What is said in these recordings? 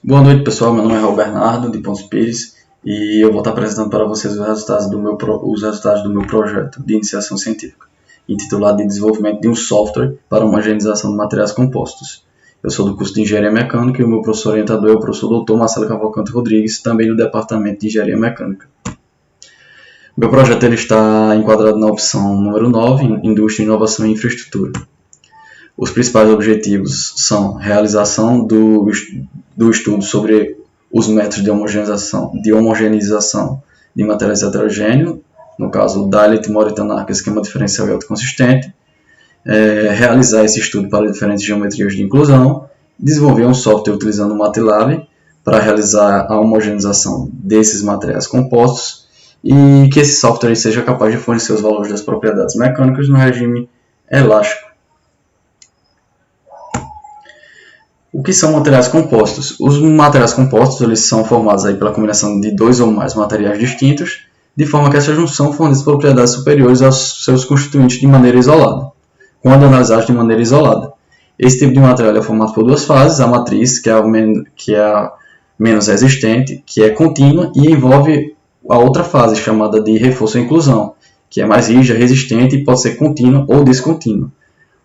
Boa noite, pessoal. Meu nome é Raul Bernardo, de Pontes Pires, e eu vou estar apresentando para vocês os resultados do meu projeto de iniciação científica, intitulado de Desenvolvimento de um Software para Homogeneização de Materiais Compostos. Eu sou do curso de Engenharia Mecânica e o meu professor orientador é o professor Dr. Marcelo Cavalcante Rodrigues, também do Departamento de Engenharia Mecânica. Meu projeto ele está enquadrado na opção número 9, Indústria, Inovação e Infraestrutura. Os principais objetivos são realização do estudo sobre os métodos de homogeneização de materiais heterogêneos, no caso o Dalit, Mori-Tanaka, esquema diferencial e autoconsistente, realizar esse estudo para diferentes geometrias de inclusão, desenvolver um software utilizando o MATLAB para realizar a homogeneização desses materiais compostos e que esse software seja capaz de fornecer os valores das propriedades mecânicas no regime elástico. O que são materiais compostos? Os materiais compostos eles são formados aí pela combinação de dois ou mais materiais distintos, de forma que essa junção fornece propriedades superiores aos seus constituintes de maneira isolada, quando analisados de maneira isolada. Esse tipo de material é formado por duas fases, a matriz, que é a menos resistente, que é contínua, e envolve a outra fase, chamada de reforço e inclusão, que é mais rígida, resistente e pode ser contínua ou descontínua.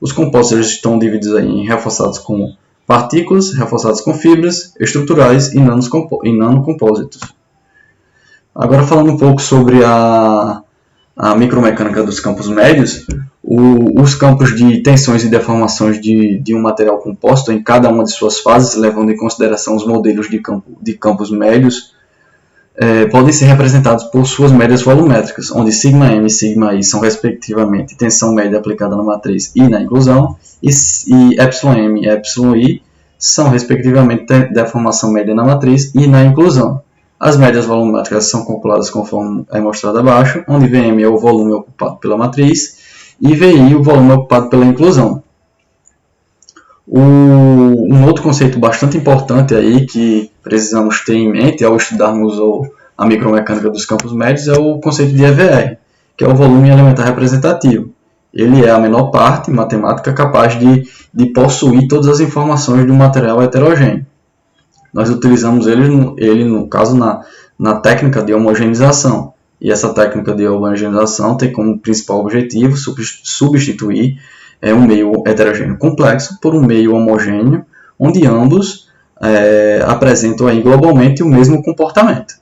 Os compostos estão divididos aí em reforçados com partículas, reforçados com fibras, estruturais e nanocompósitos. Agora falando um pouco sobre a micromecânica dos campos médios, os campos de tensões e deformações de um material composto em cada uma de suas fases, levando em consideração os modelos de campos médios, podem ser representados por suas médias volumétricas, onde σm e σi são respectivamente tensão média aplicada na matriz e na inclusão, e εm e εi são respectivamente deformação média na matriz e na inclusão. As médias volumétricas são calculadas conforme é mostrado abaixo, onde Vm é o volume ocupado pela matriz e Vi o volume ocupado pela inclusão. Um outro conceito bastante importante aí que precisamos ter em mente ao estudarmos a micromecânica dos campos médios é o conceito de EVR, que é o volume elementar representativo. Ele é a menor parte matemática capaz de possuir todas as informações de um material heterogêneo. Nós utilizamos ele no caso, na técnica de homogeneização. E essa técnica de homogeneização tem como principal objetivo substituir um meio heterogêneo complexo por um meio homogêneo, onde ambos apresentam aí globalmente o mesmo comportamento.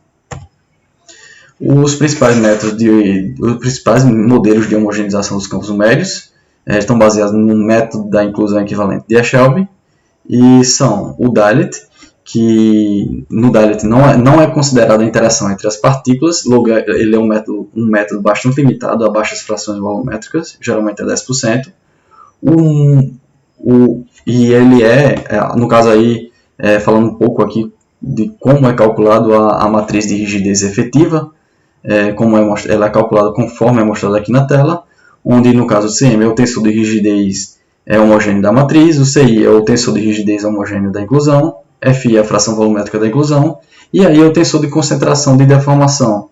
Os principais modelos de homogeneização dos campos médios estão baseados no método da inclusão equivalente de Eshelby e são o Dalit, que no Dalit não é considerada a interação entre as partículas, logo ele é um método bastante limitado a baixas frações volumétricas, geralmente é 10%, e ele no caso aí, falando um pouco aqui de como é calculado a matriz de rigidez efetiva, ela é calculada conforme é mostrado aqui na tela, onde no caso o Cm é o tensor de rigidez homogêneo da matriz, o Ci é o tensor de rigidez homogêneo da inclusão, Fi é a fração volumétrica da inclusão, e aí é o tensor de concentração de deformação,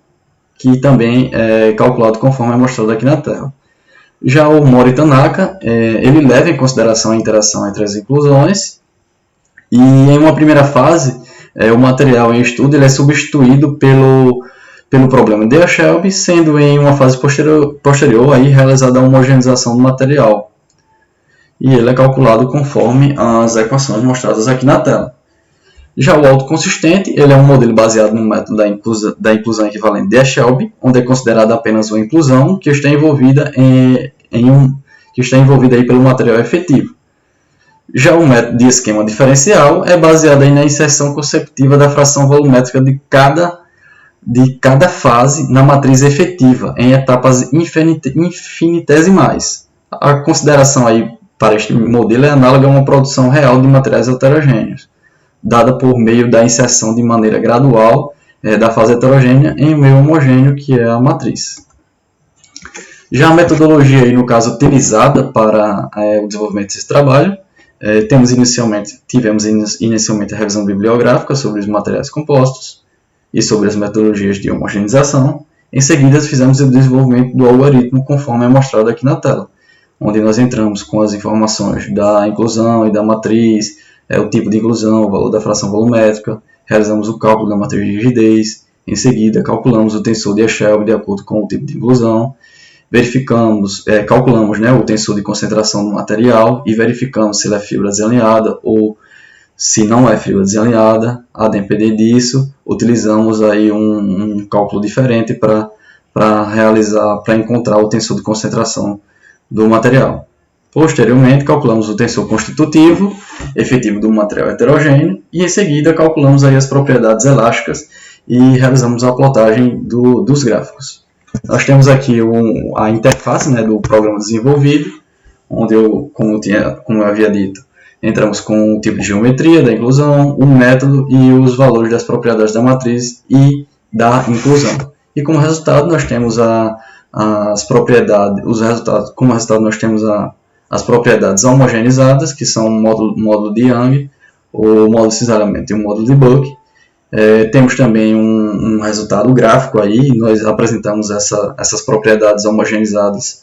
que também é calculado conforme é mostrado aqui na tela. Já o Mori-Tanaka, ele leva em consideração a interação entre as inclusões, e em uma primeira fase, o material em estudo ele é substituído pelo problema de Eshelby, sendo em uma fase posterior aí realizada a homogeneização do material. E ele é calculado conforme as equações mostradas aqui na tela. Já o autoconsistente, ele é um modelo baseado no método da inclusão equivalente de Eshelby, onde é considerada apenas uma inclusão que está envolvida aí pelo material efetivo. Já o método de esquema diferencial é baseado aí na inserção conceptiva da fração volumétrica de cada fase na matriz efetiva, em etapas infinitesimais. A consideração aí para este modelo é análoga a uma produção real de materiais heterogêneos, dada por meio da inserção de maneira gradual da fase heterogênea em um meio homogêneo, que é a matriz. Já a metodologia, aí, no caso, utilizada para o desenvolvimento desse trabalho, tivemos inicialmente a revisão bibliográfica sobre os materiais compostos e sobre as metodologias de homogeneização. Em seguida, fizemos o desenvolvimento do algoritmo conforme é mostrado aqui na tela, onde nós entramos com as informações da inclusão e da matriz, o tipo de inclusão, o valor da fração volumétrica, realizamos o cálculo da matriz de rigidez, em seguida calculamos o tensor de Echelve de acordo com o tipo de inclusão, calculamos, né, o tensor de concentração do material e verificamos se ele é fibra desalinhada ou se não é fibra desalinhada. A depender disso, utilizamos aí um cálculo diferente para encontrar o tensor de concentração do material. Posteriormente, calculamos o tensor constitutivo efetivo do material heterogêneo e, em seguida, calculamos aí as propriedades elásticas e realizamos a plotagem dos gráficos. Nós temos aqui a interface, né, do programa desenvolvido, onde como eu havia dito, entramos com o tipo de geometria da inclusão, o método e os valores das propriedades da matriz e da inclusão. E como resultado nós temos as propriedades homogeneizadas, que são o módulo de Young, o módulo de cisalhamento e o módulo de Buck. Temos também um resultado gráfico aí, nós apresentamos essas propriedades homogeneizadas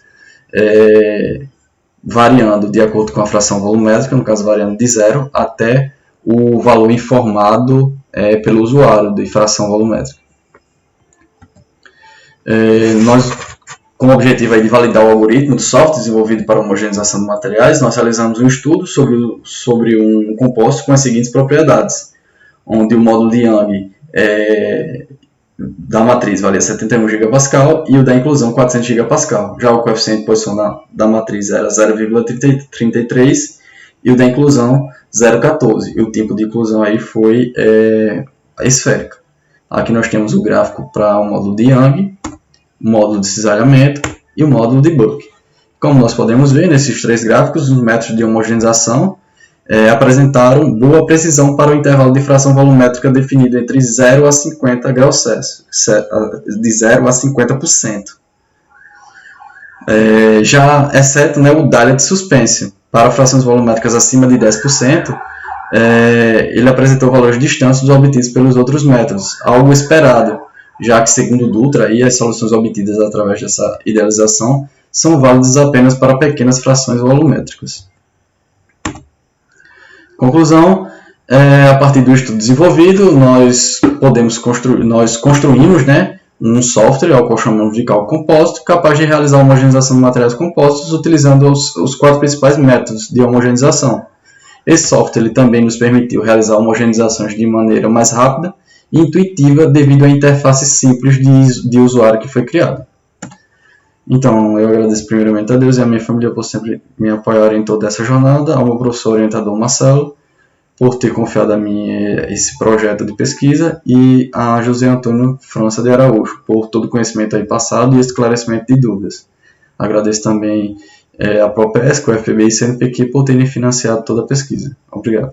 variando de acordo com a fração volumétrica, no caso variando de 0 até o valor informado pelo usuário de fração volumétrica. Nós, com o objetivo aí de validar o algoritmo de software desenvolvido para a homogeneização de materiais, nós realizamos um estudo sobre um composto com as seguintes propriedades, onde o módulo de Young da matriz valia 71 GPa e o da inclusão 400 GPa. Já o coeficiente de posição da matriz era 0,33 e o da inclusão 0,14. E o tipo de inclusão aí foi a esférica. Aqui nós temos o gráfico para o módulo de Young, o módulo de cisalhamento e o módulo de Buck. Como nós podemos ver nesses três gráficos, os métodos de homogeneização apresentaram boa precisão para o intervalo de fração volumétrica definido entre 0 a 50 graus Celsius, de 0 a 50%. Já exceto, né, o Dahlia de suspense, para frações volumétricas acima de 10%, ele apresentou valores distantes dos obtidos pelos outros métodos, algo esperado, já que, segundo Dutra, as soluções obtidas através dessa idealização são válidas apenas para pequenas frações volumétricas. Conclusão, a partir do estudo desenvolvido, nós construímos, né, um software, ao qual chamamos de cálculo compósito, capaz de realizar a homogeneização de materiais compostos utilizando os 4 principais métodos de homogeneização. Esse software ele também nos permitiu realizar homogeneizações de maneira mais rápida e intuitiva devido à interface simples de usuário que foi criada. Então, eu agradeço primeiramente a Deus e a minha família por sempre me apoiar em toda essa jornada, ao meu professor orientador Marcelo, por ter confiado a mim esse projeto de pesquisa, e a José Antônio França de Araújo, por todo o conhecimento aí passado e esclarecimento de dúvidas. Agradeço também a Propesc, o FPB e CNPq por terem financiado toda a pesquisa. Obrigado.